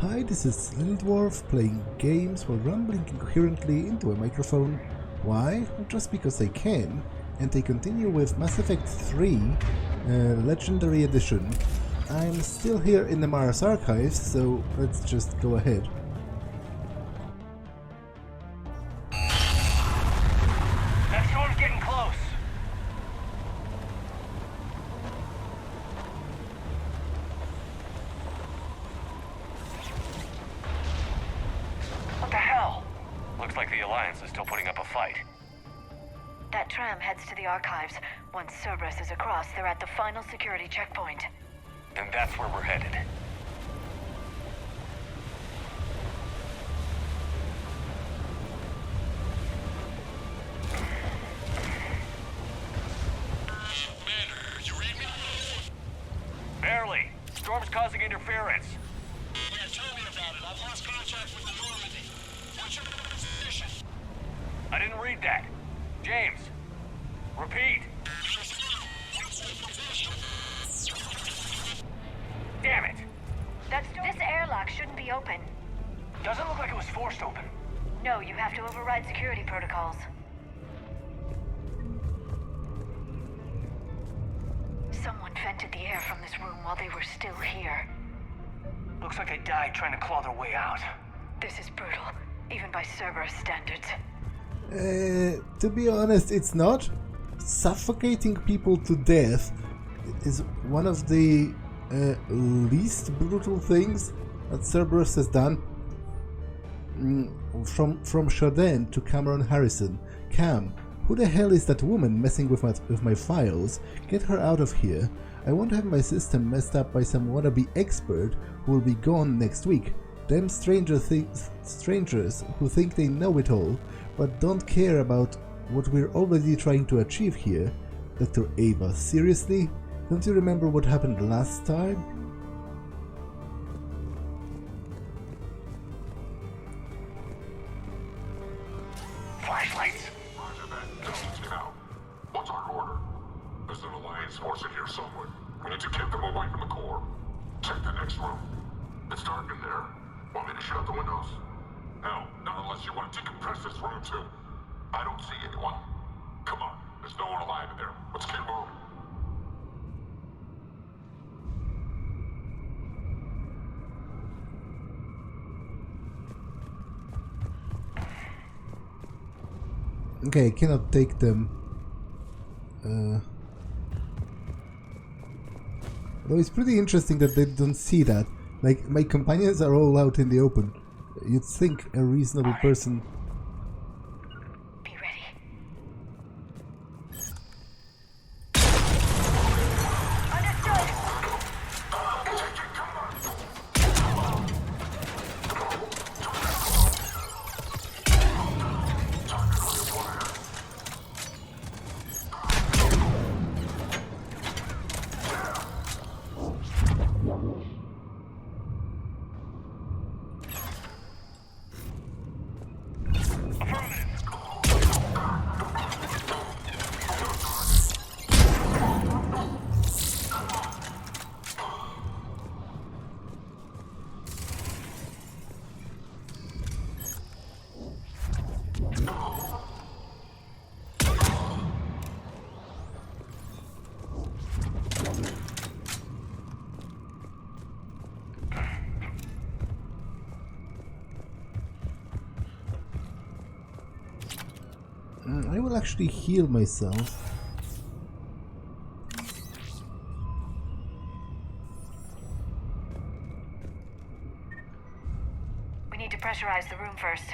Hi, this is Little Dwarf playing games while rambling incoherently into a microphone. Why? Just because I can. And I continue with Mass Effect 3 Legendary Edition. I'm still here in the Mars archives, so let's just go ahead. That storm's getting close. What the hell? Looks like the Alliance is still putting up a fight. That tram heads to the archives. Once Cerberus is across, they're at the final security checkpoint. And that's where we're headed. Commander, you read me? Barely. Storm's causing interference. Yeah, tell me about it. I've lost contact with the Normandy. What's your position? I didn't read that. James. Repeat. Damn it. This airlock shouldn't be open. Doesn't look like it was forced open. No, you have to override security protocols. Someone vented the air from this room while they were still here. Looks like they died trying to claw their way out. This is brutal, even by Cerberus standards. To be honest, it's not. Suffocating people to death is one of the least brutal things that Cerberus has done. From Shaden to Cameron Harrison. Cam, who the hell is that woman messing with my files? Get her out of here. I won't have my system messed up by some wannabe expert who will be gone next week. Them strangers who think they know it all, but don't care about what we're already trying to achieve here. Dr. Ava, seriously? Don't you remember what happened last time? Flashlights. Roger that. Distance now. What's our order? There's an Alliance force in here somewhere. We need to get them away from the core. Check the next room. It's dark in there. Want me to shut the windows? No, not unless you want to decompress this room too. I don't see anyone. Come on, there's no one alive in there. Let's get moving. Okay, I cannot take them. Though it's pretty interesting that they don't see that. Like, my companions are all out in the open. You'd think a reasonable person... Be ready. Understood! I will actually heal myself. We need to pressurize the room first.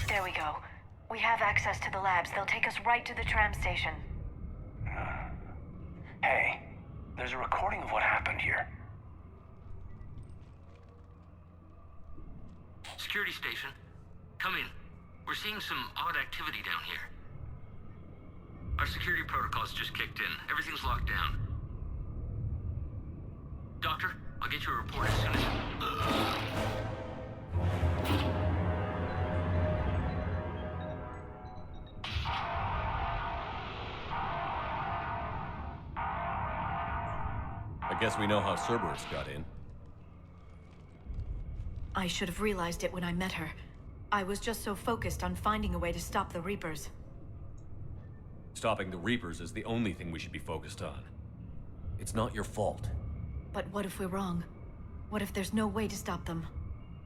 There we go. We have access to the labs. They'll take us right to the tram station. Hey, there's a recording of what happened here. Security station. Come in. We're seeing some odd activity down here. Our security protocols just kicked in. Everything's locked down. Doctor, I'll get you a report as soon as... I guess we know how Cerberus got in. I should have realized it when I met her. I was just so focused on finding a way to stop the Reapers. Stopping the Reapers is the only thing we should be focused on. It's not your fault. But what if we're wrong? What if there's no way to stop them?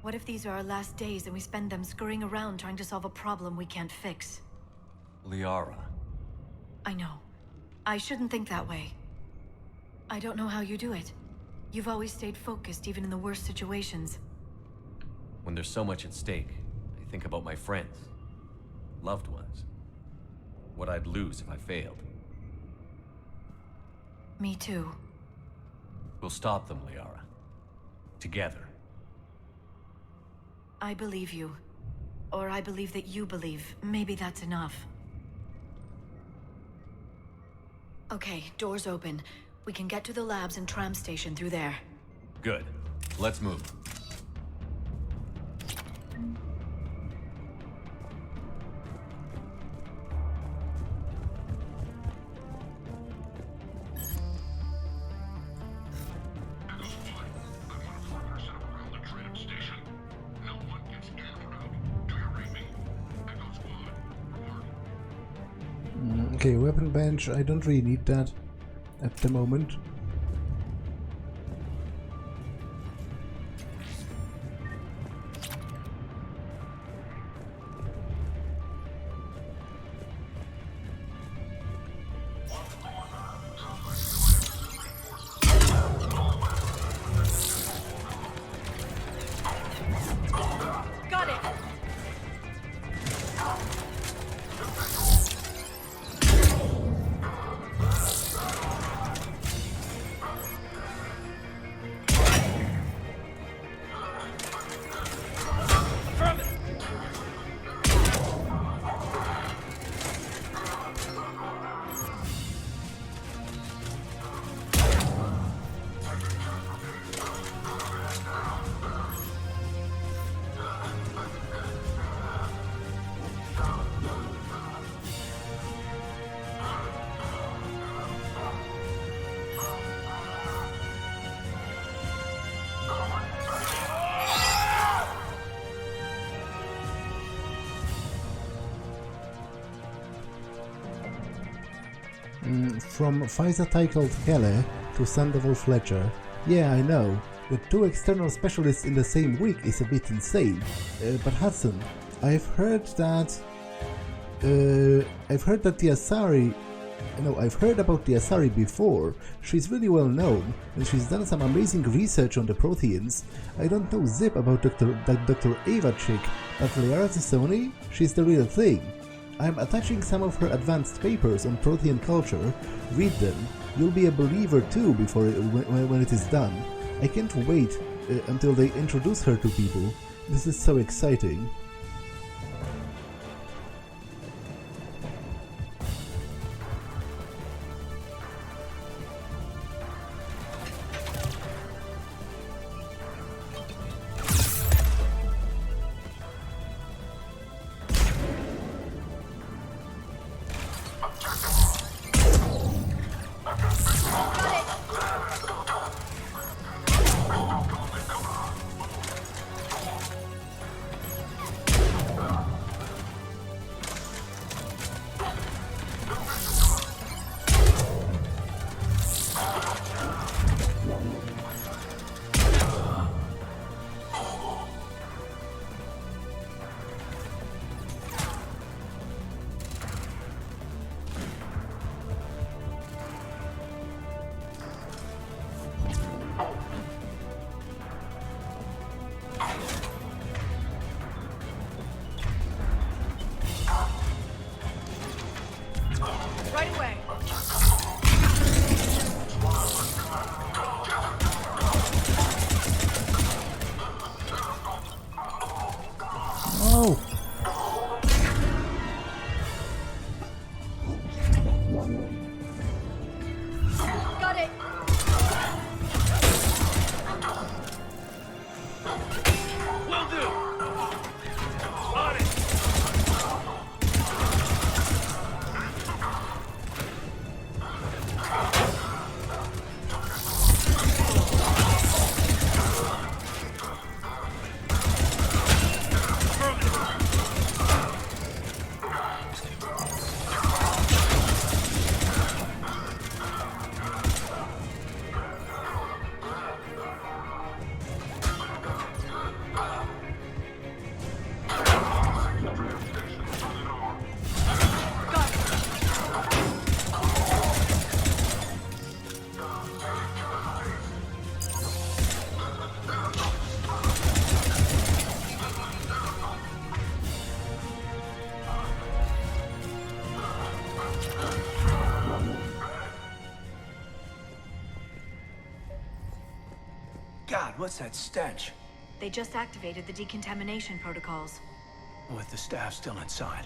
What if these are our last days and we spend them scurrying around trying to solve a problem we can't fix? Liara. I know. I shouldn't think that way. I don't know how you do it. You've always stayed focused even in the worst situations. When there's so much at stake, I think about my friends, loved ones. What I'd lose if I failed. Me too. We'll stop them, Liara. Together. I believe you. Or I believe that you believe. Maybe that's enough. Okay, doors open. We can get to the labs and tram station through there. Good. Let's move. Okay, weapon bench, I don't really need that at the moment. Got it! From Pfizer titled Kelly to Sandoval Fletcher. Yeah, I know. With 2 external specialists in the same week is a bit insane. But Hudson, I've heard about the Asari before. She's really well known, and she's done some amazing research on the Protheans. I don't know zip about Dr. Ava chick, but Liara Zissoni? She's the real thing. I'm attaching some of her advanced papers on Prothean culture. Read them. You'll be a believer too when it is done. I can't wait until they introduce her to people. This is so exciting. God, what's that stench? They just activated the decontamination protocols. With the staff still inside.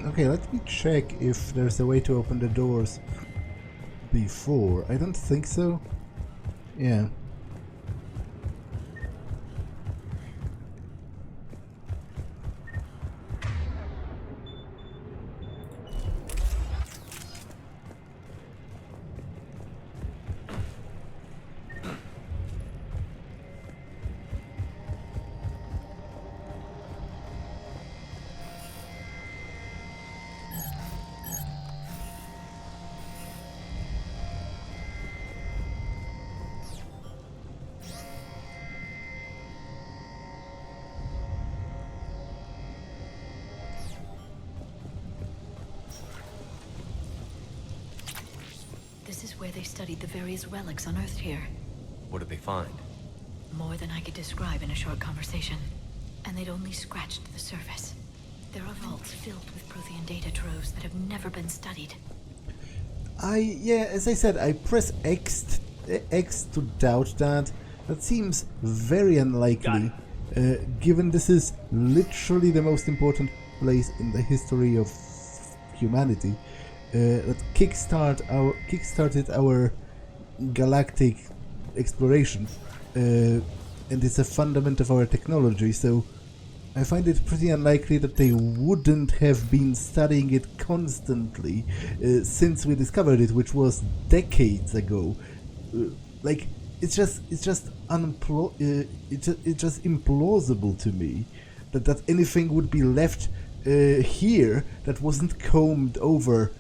Okay, let me check if there's a way to open the doors before. I don't think so. Yeah. This is where they studied the various relics unearthed here. What did they find? More than I could describe in a short conversation. And they'd only scratched the surface. There are vaults filled with Prothean data troves that have never been studied. Yeah, as I said, I press X to doubt that. That seems very unlikely, given this is literally the most important place in the history of humanity. That kickstarted our galactic exploration, and it's a fundament of our technology, so I find it pretty unlikely that they wouldn't have been studying it constantly since we discovered it, which was decades ago. It's just implausible to me that anything would be left here that wasn't combed over,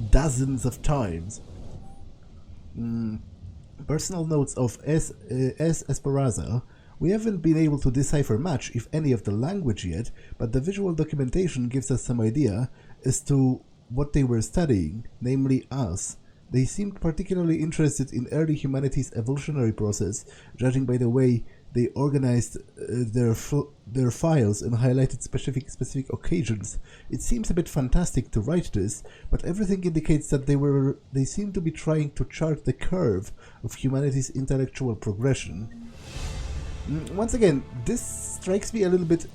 dozens of times. Personal notes of S. Esperanza. We haven't been able to decipher much, if any, of the language yet, but the visual documentation gives us some idea as to what they were studying, namely us. They seemed particularly interested in early humanity's evolutionary process, judging by the way they organized their files and highlighted specific occasions. It seems a bit fantastic to write this, but everything indicates that they seem to be trying to chart the curve of humanity's intellectual progression. Once again, this strikes me a little bit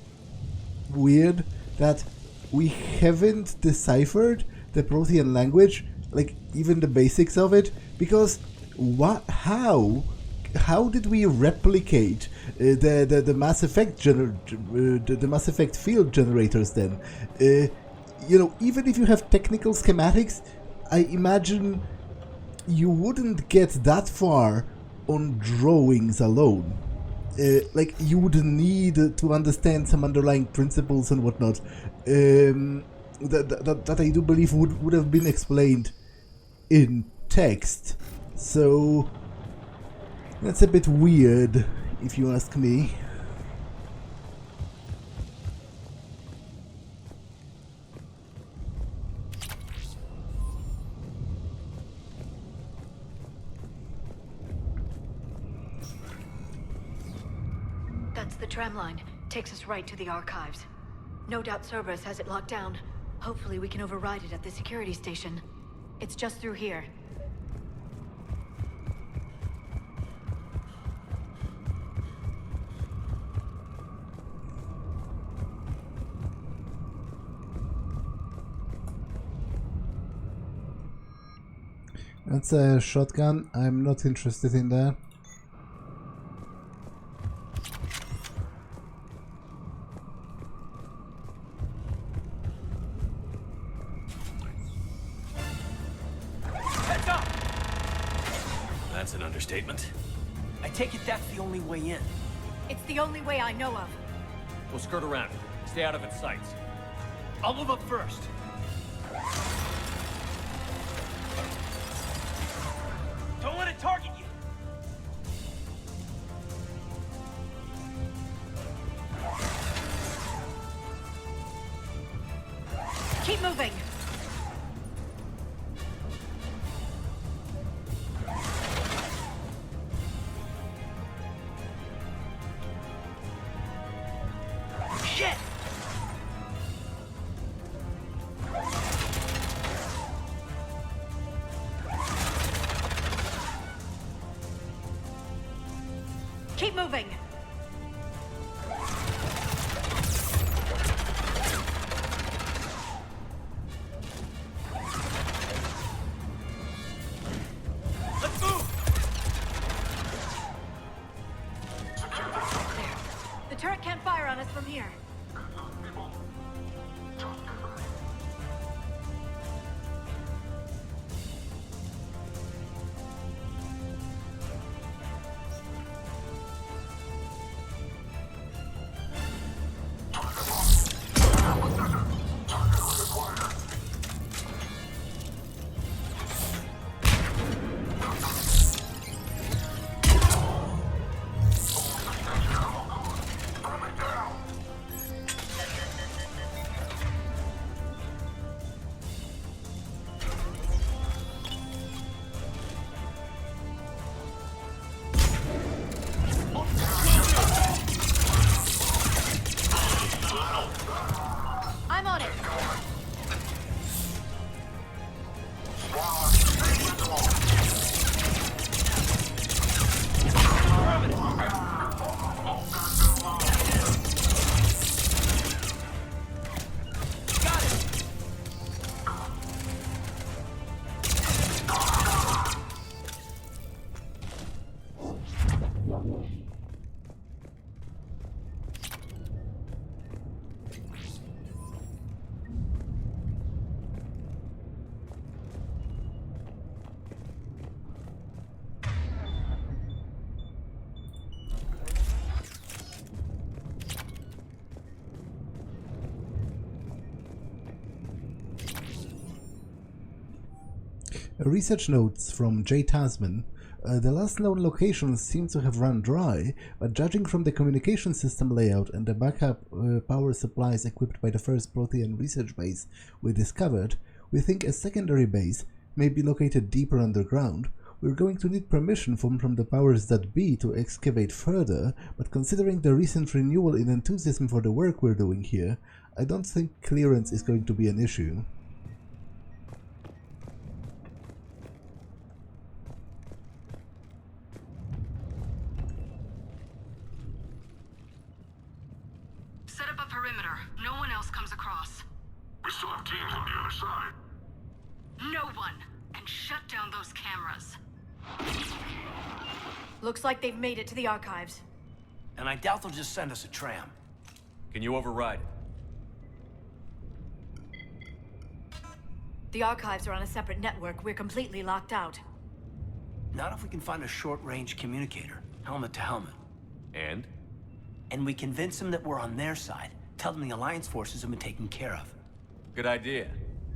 weird that we haven't deciphered the Prothean language, like even the basics of it, because how did we replicate the Mass Effect the Mass Effect field generators then? Even if you have technical schematics, I imagine you wouldn't get that far on drawings alone. You would need to understand some underlying principles and whatnot that I do believe would have been explained in text. So that's a bit weird, if you ask me. That's the tram line. Takes us right to the archives. No doubt Cerberus has it locked down. Hopefully we can override it at the security station. It's just through here. That's a shotgun. I'm not interested in that. Heads up! That's an understatement. I take it that's the only way in. It's the only way I know of. We'll skirt around it. Stay out of its sights. I'll move up first. Don't let it target you. Keep moving. Shit! turret can't fire on us from here. People, just get ready. I'm on it. Research notes from J. Tasman. The last known locations seem to have run dry, but judging from the communication system layout and the backup power supplies equipped by the first Protean research base we discovered, we think a secondary base may be located deeper underground. We're going to need permission from the powers that be to excavate further, but considering the recent renewal in enthusiasm for the work we're doing here, I don't think clearance is going to be an issue. Set up a perimeter. No one else comes across. We still have teams on the other side. No one! And shut down those cameras. Looks like they've made it to the archives. And I doubt they'll just send us a tram. Can you override it? The archives are on a separate network. We're completely locked out. Not if we can find a short-range communicator, helmet to helmet. And? And we convince them that we're on their side. Tell them the Alliance forces have been taken care of. Good idea.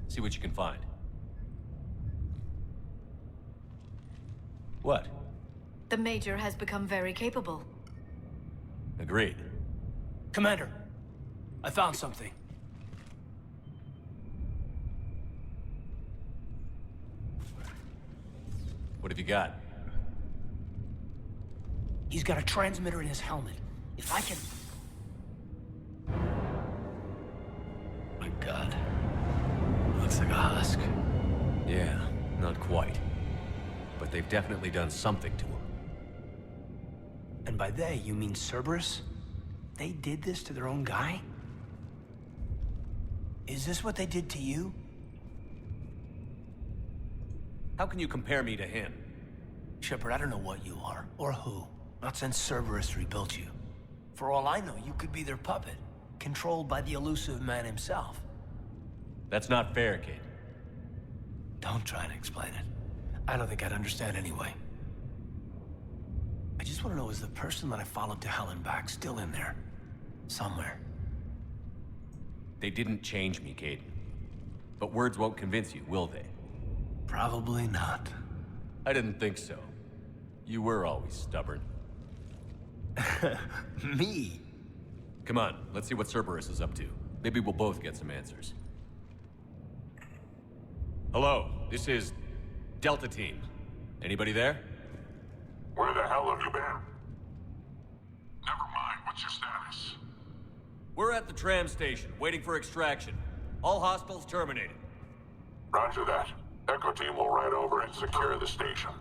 See what you can find. What? The Major has become very capable. Agreed. Commander, I found something. What have you got? He's got a transmitter in his helmet. If I can... My God. Looks like a husk. Yeah, not quite. But they've definitely done something to him. And by they, you mean Cerberus? They did this to their own guy? Is this what they did to you? How can you compare me to him? Shepard, I don't know what you are, or who. Not since Cerberus rebuilt you. For all I know, you could be their puppet, controlled by the Illusive Man himself. That's not fair, kid. Don't try to explain it. I don't think I'd understand anyway. I just want to know, is the person that I followed to hell and back still in there? Somewhere. They didn't change me, Caden. But words won't convince you, will they? Probably not. I didn't think so. You were always stubborn. Me? Come on, let's see what Cerberus is up to. Maybe we'll both get some answers. Hello, this is Delta Team. Anybody there? Where the hell have you been? Never mind, what's your status? We're at the tram station, waiting for extraction. All hostiles terminated. Roger that. Echo Team will ride over and secure the station.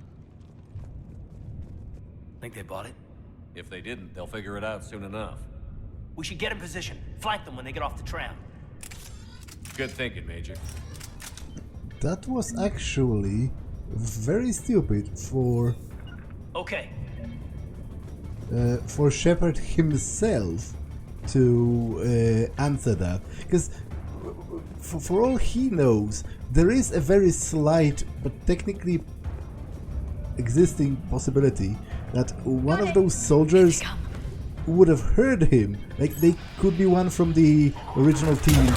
Think they bought it? If they didn't, they'll figure it out soon enough. We should get in position. Flank them when they get off the tram. Good thinking, Major. That was actually very stupid for... Okay. for Shepard himself to answer that, because for all he knows, there is a very slight but technically existing possibility that one of those soldiers would have heard him. Like, they could be one from the original team.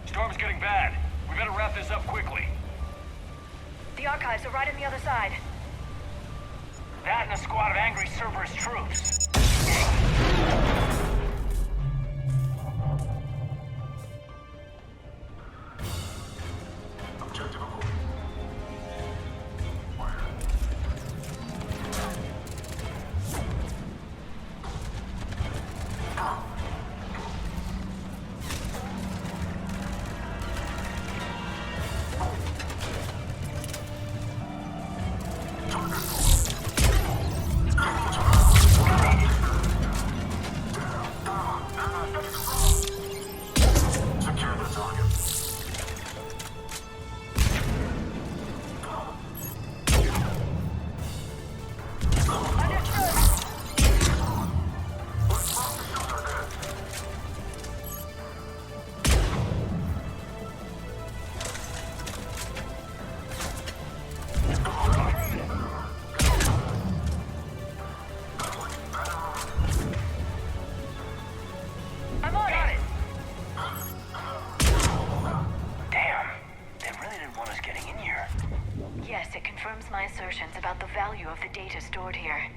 Storm's getting bad. We better wrap this up quickly. The archives are right on the other side. That and a squad of angry Cerberus troops. Objective secure the target. I'm on it! Damn, they really didn't want us getting in here. Yes, it confirms my assertions about the value of the data stored here.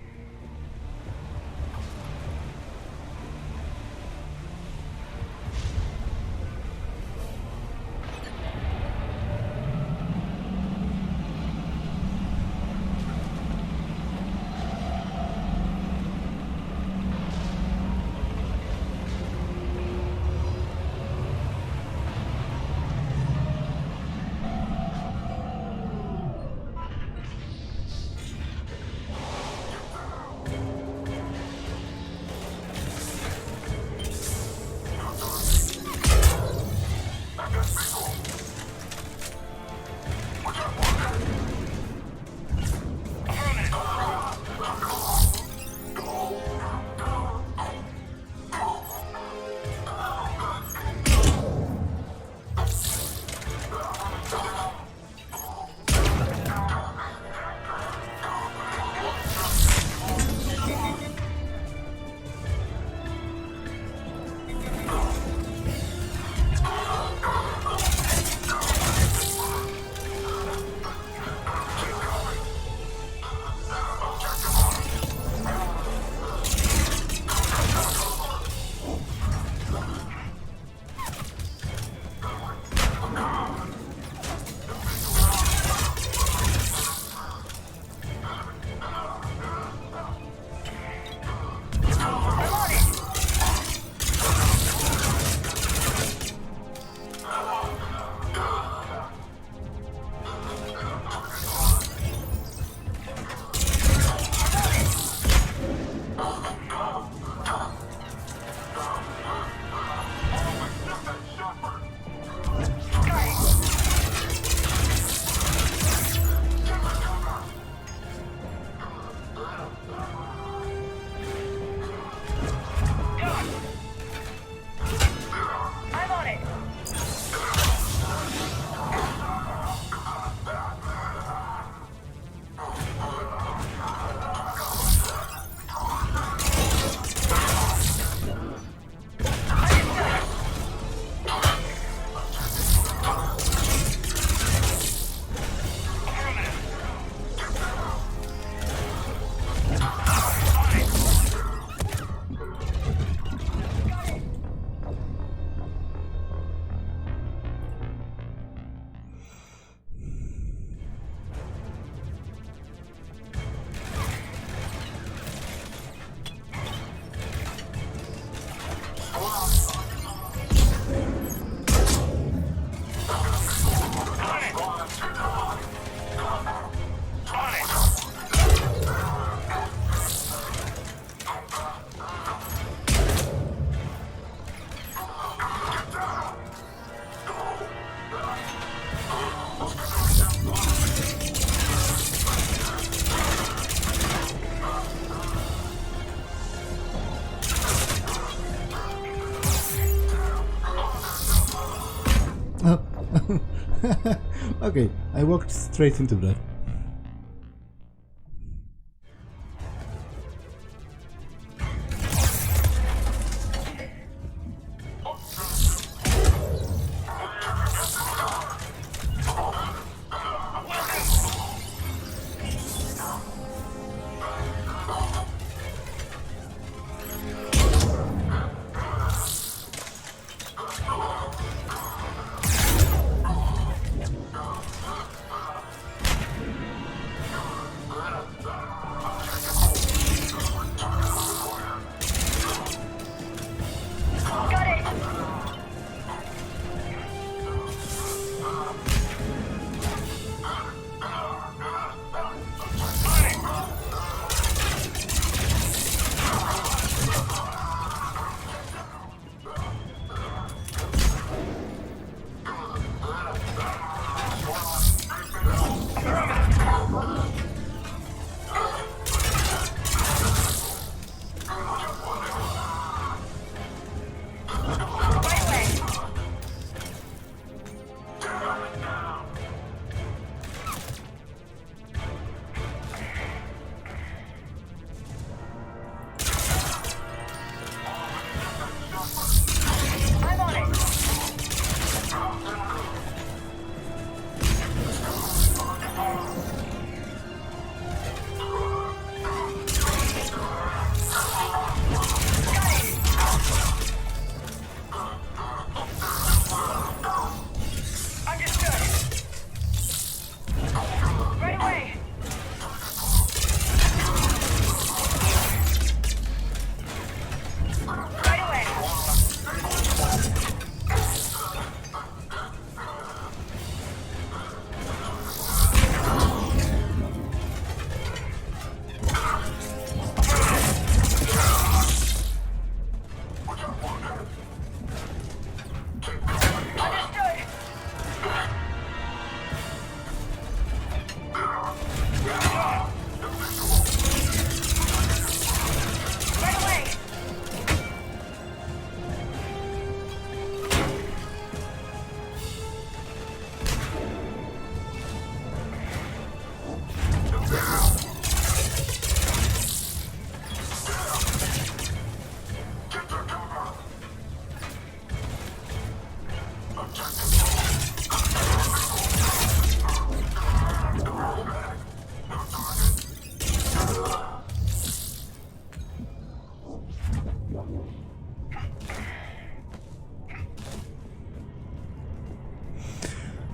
Oh. Okay, I walked straight into that.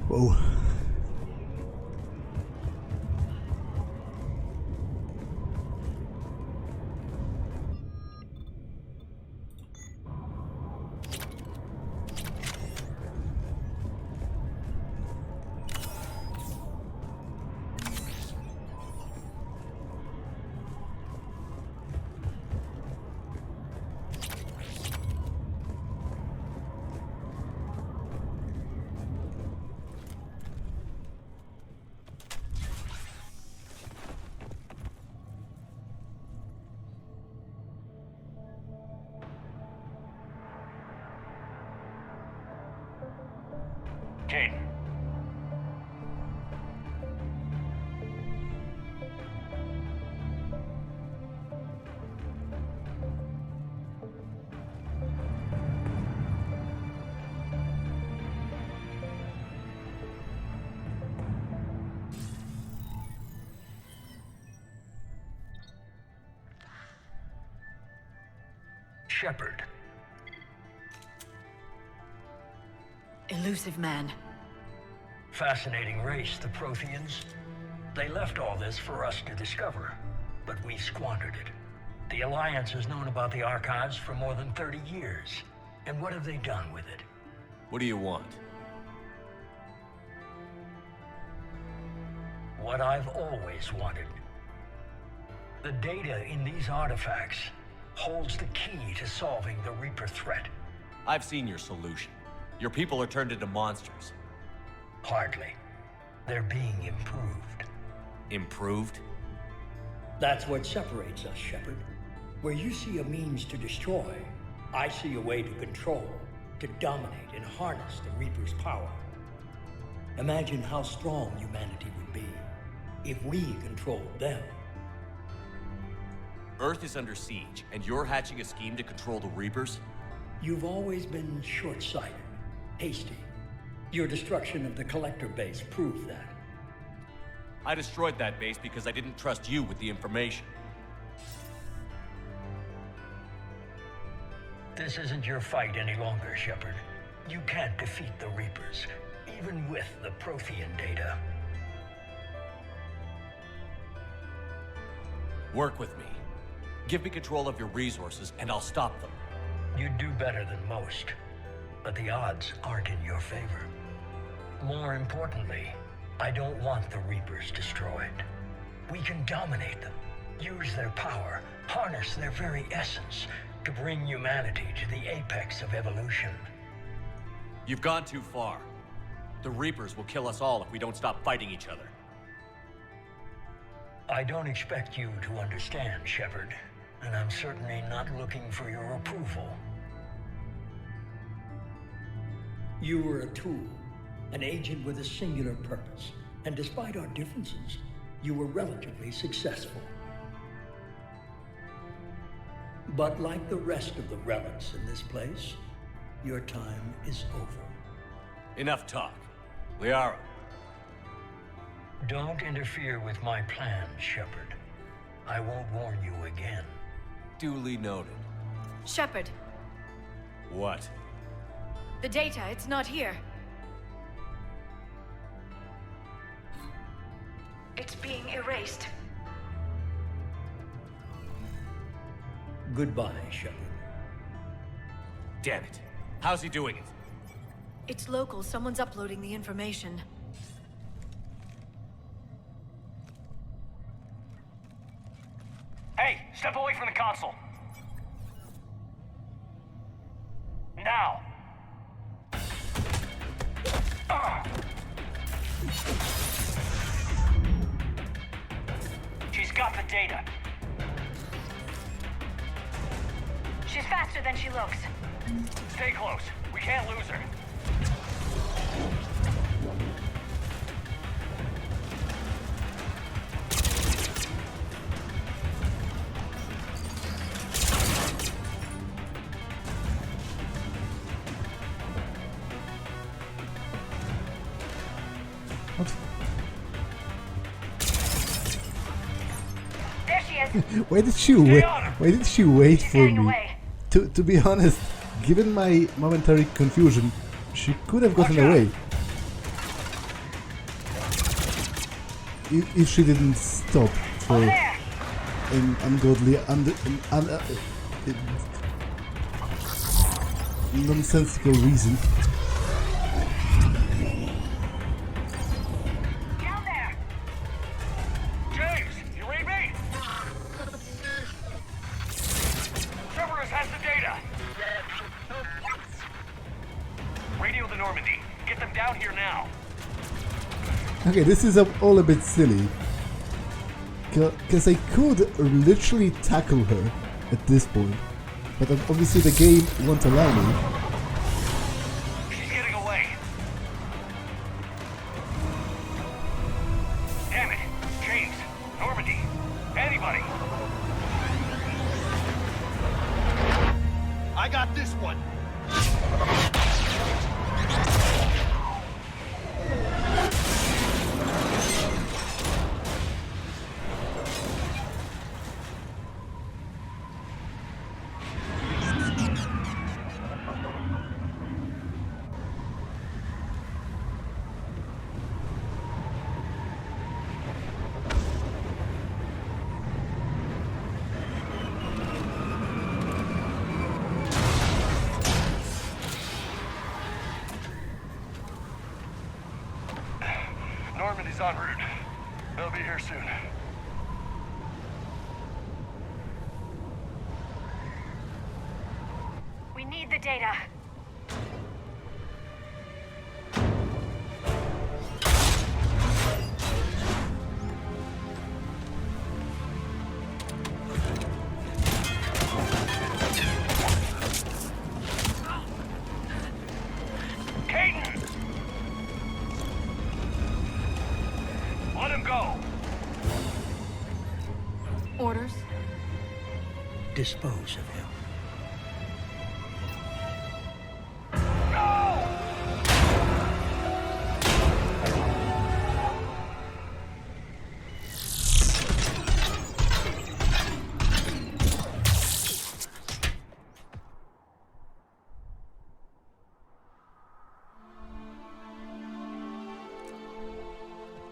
Whoa. Kane. Shepard. Illusive Man. Fascinating race, the Protheans. They left all this for us to discover, but we squandered it. The Alliance has known about the archives for more than 30 years. And what have they done with it? What do you want? What I've always wanted. The data in these artifacts holds the key to solving the Reaper threat. I've seen your solution. Your people are turned into monsters. Hardly. They're being improved. Improved? That's what separates us, Shepard. Where you see a means to destroy, I see a way to control. to dominate and harness the Reaper's power. Imagine how strong humanity would be if we controlled them. Earth is under siege, and you're hatching a scheme to control the Reapers? You've always been short-sighted, hasty. Your destruction of the Collector base proved that. I destroyed that base because I didn't trust you with the information. This isn't your fight any longer, Shepard. You can't defeat the Reapers, even with the Prothean data. Work with me. Give me control of your resources, and I'll stop them. You'd do better than most, but the odds aren't in your favor. More importantly, I don't want the Reapers destroyed. We can dominate them, use their power, harness their very essence to bring humanity to the apex of evolution. You've gone too far. The Reapers will kill us all if we don't stop fighting each other. I don't expect you to understand, Shepard, and I'm certainly not looking for your approval. You were a tool, an agent with a singular purpose, and despite our differences, you were relatively successful. But like the rest of the relics in this place, your time is over. Enough talk. Liara. Don't interfere with my plans, Shepard. I won't warn you again. Duly noted. Shepard, What? the data, it's not here. It's being erased. Goodbye, Shepard. Damn it. How's he doing it? It's local. Someone's uploading the information. Hey, step away from the console. Now. She's got the data. She's faster than she looks. Stay close. We can't lose her. What? There she is. Why did she wait? Why did she wait for Getting me? away. To be honest, given my momentary confusion, she could have gotten Watch out. away. If she didn't stop for Over there. an ungodly, nonsensical reason. Down there. James, you read me? Cerberus has the data. Radio the Normandy. Get them down here now. Okay, this is all a bit silly. Because I could literally tackle her at this point. But obviously the game won't allow me. She's getting away. Damn it. James, Normandy, anybody. I got this one. Normandy's en route. They'll be here soon. We need the data. dispose of him.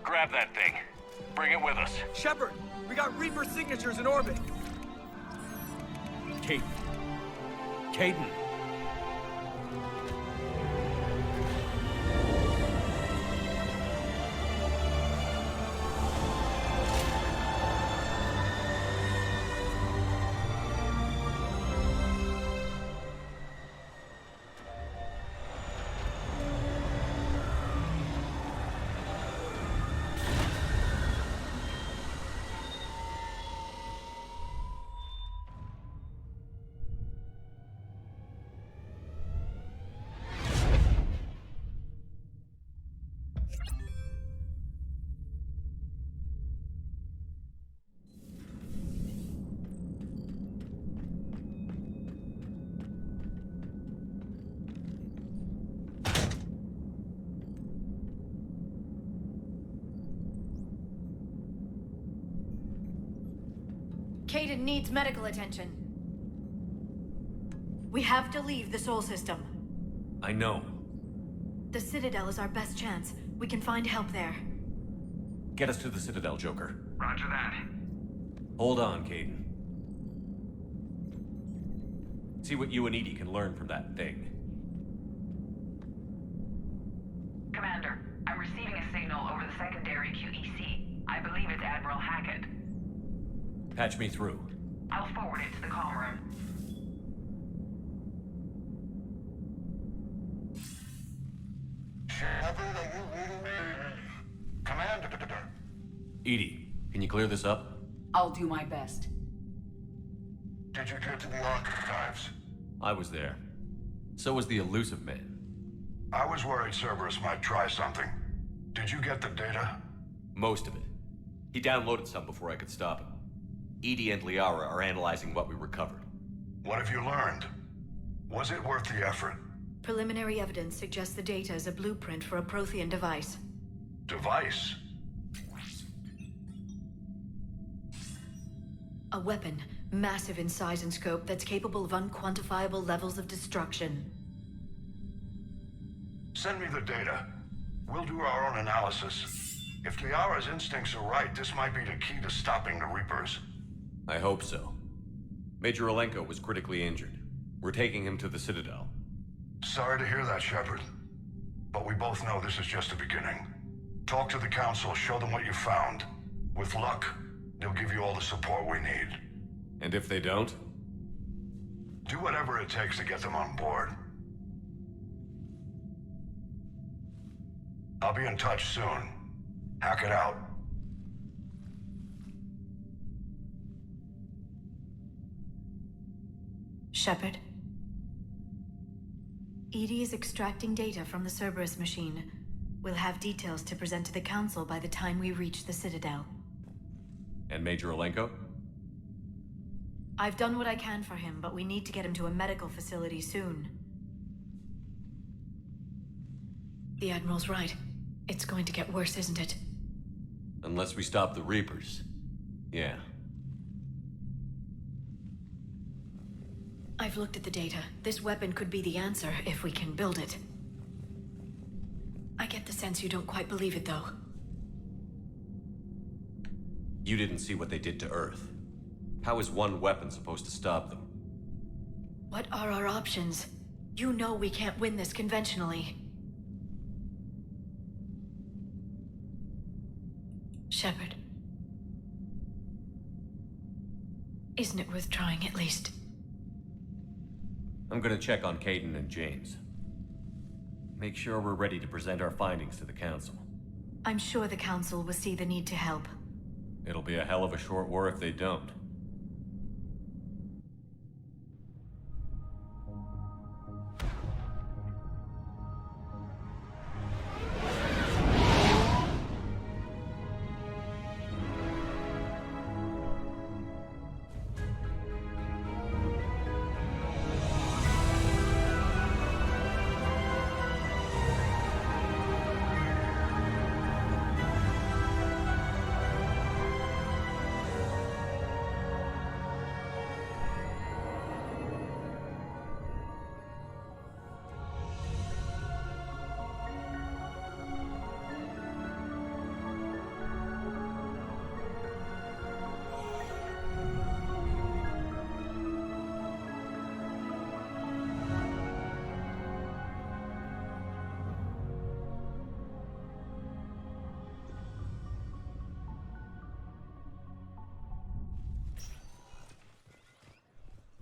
Grab that thing. Bring it with us. Shepard, we got Reaper signatures in orbit. Caden. Caden. Caden needs medical attention. We have to leave the Sol system. I know. The Citadel is our best chance. We can find help there. Get us to the Citadel, Joker. Roger that. Hold on, Caden. See what you and Edie can learn from that thing. Commander, I'm receiving a signal over the secondary QEC. I believe it's Admiral Hackett. Patch me through. I'll forward it to the comm room. Shepard, are you reading me? Commander. Edie, can you clear this up? I'll do my best. Did you get to the archives? I was there. So was the Illusive Man. I was worried Cerberus might try something. Did you get the data? Most of it. He downloaded some before I could stop him. Edie and Liara are analyzing what we recovered. What have you learned? Was it worth the effort? Preliminary evidence suggests the data is a blueprint for a Prothean device. Device? A weapon, massive in size and scope, that's capable of unquantifiable levels of destruction. Send me the data. We'll do our own analysis. If Liara's instincts are right, this might be the key to stopping the Reapers. I hope so. Major Alenko was critically injured. We're taking him to the Citadel. Sorry to hear that, Shepard. But we both know this is just the beginning. Talk to the Council, show them what you found. With luck, they'll give you all the support we need. And if they don't? Do whatever it takes to get them on board. I'll be in touch soon. Hack it out. Shepard? Edie is extracting data from the Cerberus machine. We'll have details to present to the Council by the time we reach the Citadel. And Major Alenko? I've done what I can for him, but we need to get him to a medical facility soon. The Admiral's right. It's going to get worse, isn't it? Unless we stop the Reapers. Yeah. I've looked at the data. This weapon could be the answer if we can build it. I get the sense you don't quite believe it, though. You didn't see what they did to Earth. How is one weapon supposed to stop them? What are our options? You know we can't win this conventionally. Shepard. Isn't it worth trying at least? I'm gonna check on Caden and James. Make sure we're ready to present our findings to the Council. I'm sure the Council will see the need to help. It'll be a hell of a short war if they don't.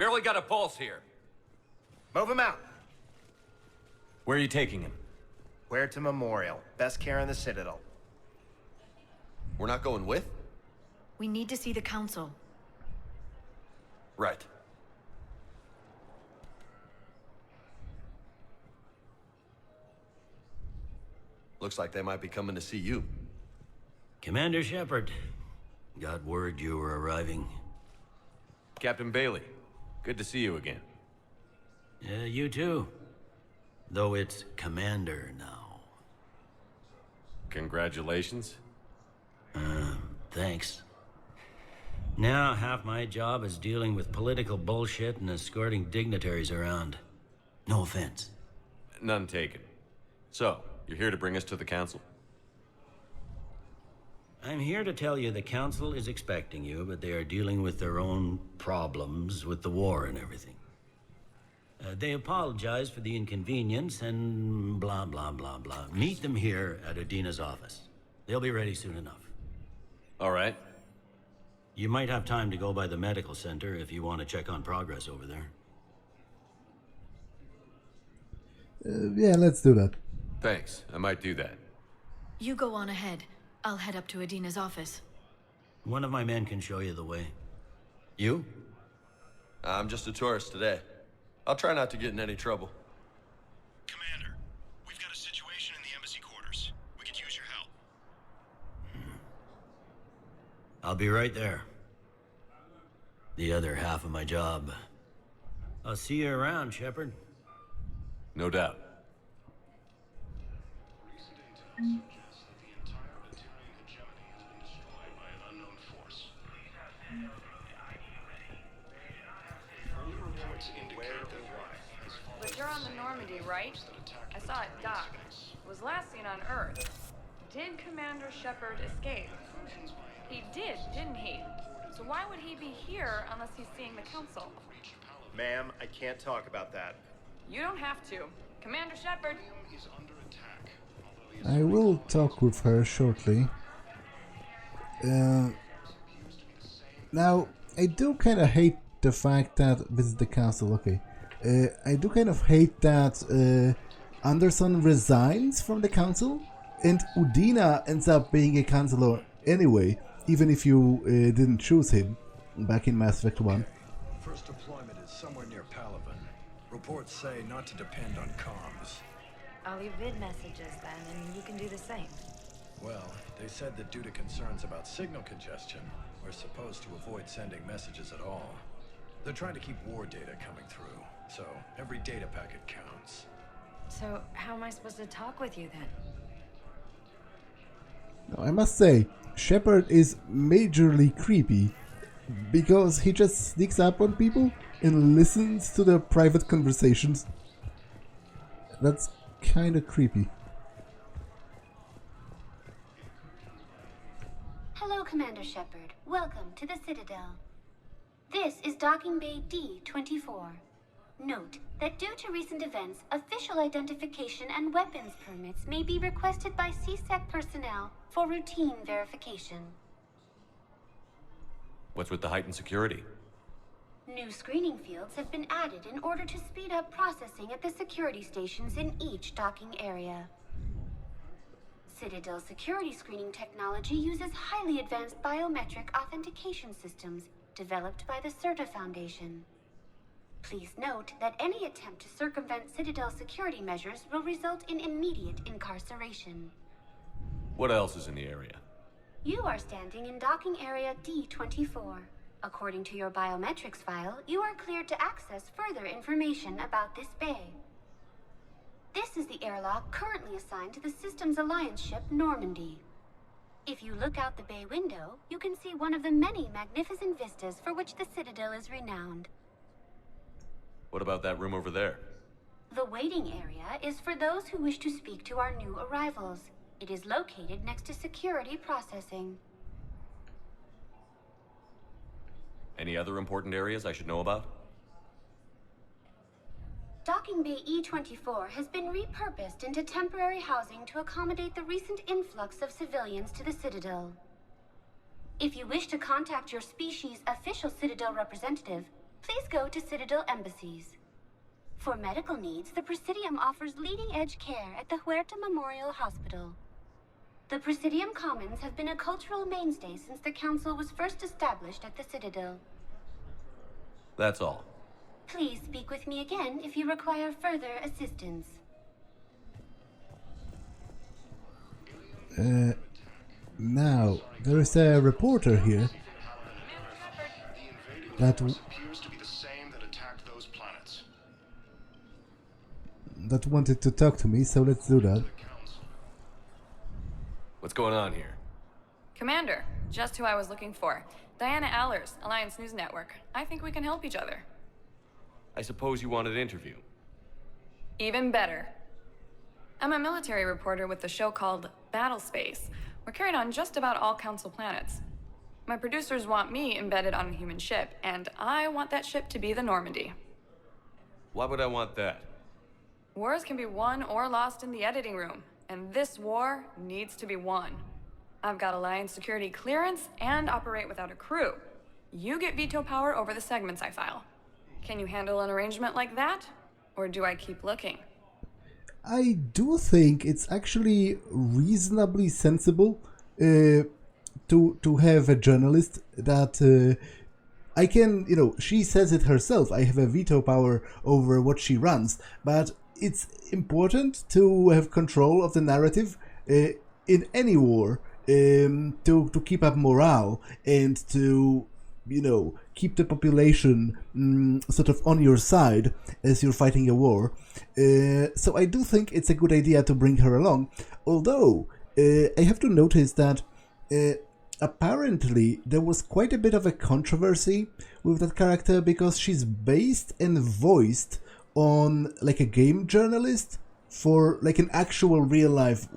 Barely got a pulse here. Move him out. Where are you taking him? Where to Memorial. Best care in the Citadel. We're not going with? We need to see the Council. Right. Looks like they might be coming to see you. Commander Shepard, got word you were arriving. Captain Bailey, good to see you again. You too. Though it's Commander now. Congratulations. Thanks. Now half my job is dealing with political bullshit and escorting dignitaries around. No offense. None taken. So, you're here to bring us to the Council? I'm here to tell you the Council is expecting you, but they are dealing with their own problems with the war and everything. They apologize for the inconvenience and blah, blah, blah, blah. Meet them here at Adina's office. They'll be ready soon enough. All right. You might have time to go by the medical center if you want to check on progress over there. Yeah, let's do that. Thanks. I might do that. You go on ahead. I'll head up to Adina's office. One of my men can show you the way. You? I'm just a tourist today. I'll try not to get in any trouble. Commander, we've got a situation in the embassy quarters. We could use your help. I'll be right there. The other half of my job. I'll see you around, Shepard. No doubt. But you're on the Normandy, right? I saw it dock. It was last seen on Earth. Did Commander Shepard escape? He did, didn't he? So why would he be here unless he's seeing the Council? Ma'am, I can't talk about that. You don't have to. Commander Shepard. I will talk with her shortly. Now, I do kind of hate the fact that this is the Council. Okay, I do kind of hate that Anderson resigns from the Council, and Udina ends up being a Councilor anyway, even if you didn't choose him back in Mass Effect 1. First deployment is somewhere near Palaven. Reports say not to depend on comms. I'll leave vid messages then, and you can do the same. Well, they said that due to concerns about signal congestion, we're supposed to avoid sending messages at all. They're trying to keep war data coming through, so every data packet counts. So, how am I supposed to talk with you then? Now, I must say, Shepard is majorly creepy, because he just sneaks up on people and listens to their private conversations. That's kind of creepy. Hello, Commander Shepard. Welcome to the Citadel. This is Docking Bay D-24. Note that due to recent events, official identification and weapons permits may be requested by CSEC personnel for routine verification. What's with the heightened security? New screening fields have been added in order to speed up processing at the security stations in each docking area. Citadel security screening technology uses highly advanced biometric authentication systems developed by the Certa Foundation. Please note that any attempt to circumvent Citadel security measures will result in immediate incarceration. What else is in the area? You are standing in docking area D-24. According to your biometrics file, you are cleared to access further information about this bay. This is the airlock currently assigned to the Systems Alliance ship Normandy. If you look out the bay window, you can see one of the many magnificent vistas for which the Citadel is renowned. What about that room over there? The waiting area is for those who wish to speak to our new arrivals. It is located next to security processing. Any other important areas I should know about? Docking Bay E-24 has been repurposed into temporary housing to accommodate the recent influx of civilians to the Citadel. If you wish to contact your species' official Citadel representative, please go to Citadel embassies. For medical needs, the Presidium offers leading-edge care at the Huerta Memorial Hospital. The Presidium Commons have been a cultural mainstay since the Council was first established at the Citadel. That's all. Please speak with me again if you require further assistance. Now, there is a reporter here that appears to be the same that attacked those planets. that wanted to talk to me, so let's do that. What's going on here? Commander, just who I was looking for. Diana Allers, Alliance News Network. I think we can help each other. I suppose you wanted an interview. Even better. I'm a military reporter with the show called Battle Space. We're carried on just about all Council planets. My producers want me embedded on a human ship, and I want that ship to be the Normandy. Why would I want that? Wars can be won or lost in the editing room, and this war needs to be won. I've got Alliance security clearance and operate without a crew. You get veto power over the segments I file. Can you handle an arrangement like that? Or do I keep looking? I do think it's actually reasonably sensible to have a journalist that I can, you know, she says it herself, I have a veto power over what she runs, but it's important to have control of the narrative in any war, to keep up morale and to, you know, keep the population sort of on your side as you're fighting a war. So I do think it's a good idea to bring her along, although I have to notice that apparently there was quite a bit of a controversy with that character because she's based and voiced on like a game journalist, for like an actual real life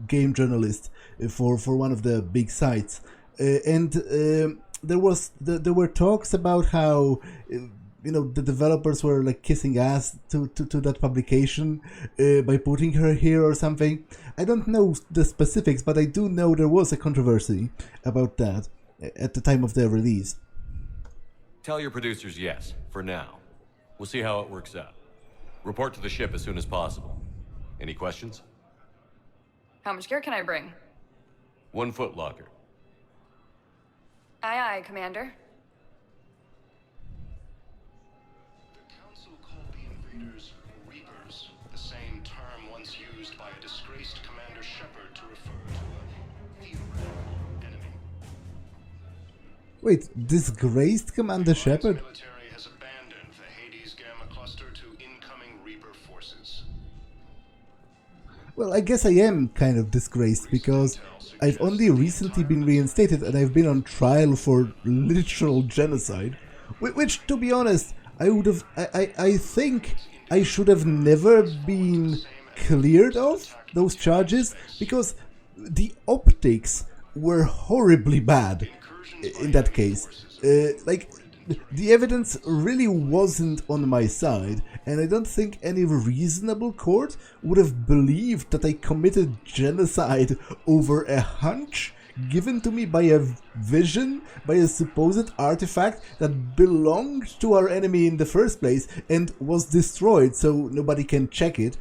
game journalist for one of the big sites, and there were talks about how you know, the developers were like kissing ass to that publication by putting her here or something. I don't know the specifics, but I do know there was a controversy about that at the time of their release. Tell your producers yes, for now. We'll see how it works out. Report to the ship as soon as possible. Any questions? How much gear can I bring? 1 foot locker. Aye, aye, Commander. The Council called the invaders Reapers, the same term once used by a disgraced Commander Shepard to refer to a theoretical enemy. Wait, disgraced Commander Shepard? The military has abandoned the Hades Gamma cluster to incoming Reaper forces. Well, I guess I am kind of disgraced because I've only recently been reinstated and I've been on trial for literal genocide, which, to be honest, I think I should have never been cleared of those charges because the optics were horribly bad in that case. Like, the evidence really wasn't on my side, and I don't think any reasonable court would have believed that I committed genocide over a hunch given to me by a vision, by a supposed artifact that belonged to our enemy in the first place and was destroyed so nobody can check it.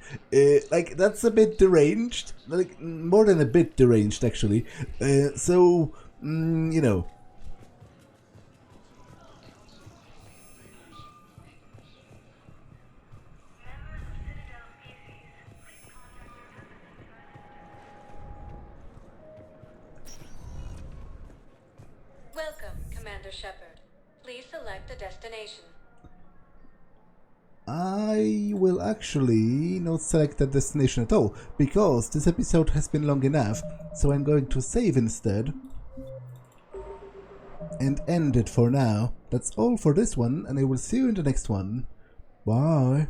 Like, that's a bit deranged, like, more than a bit deranged actually. So, you know. Welcome, Commander Shepard. Please select a destination. I will actually not select a destination at all, because this episode has been long enough, so I'm going to save instead and end it for now. That's all for this one, and I will see you in the next one. Bye!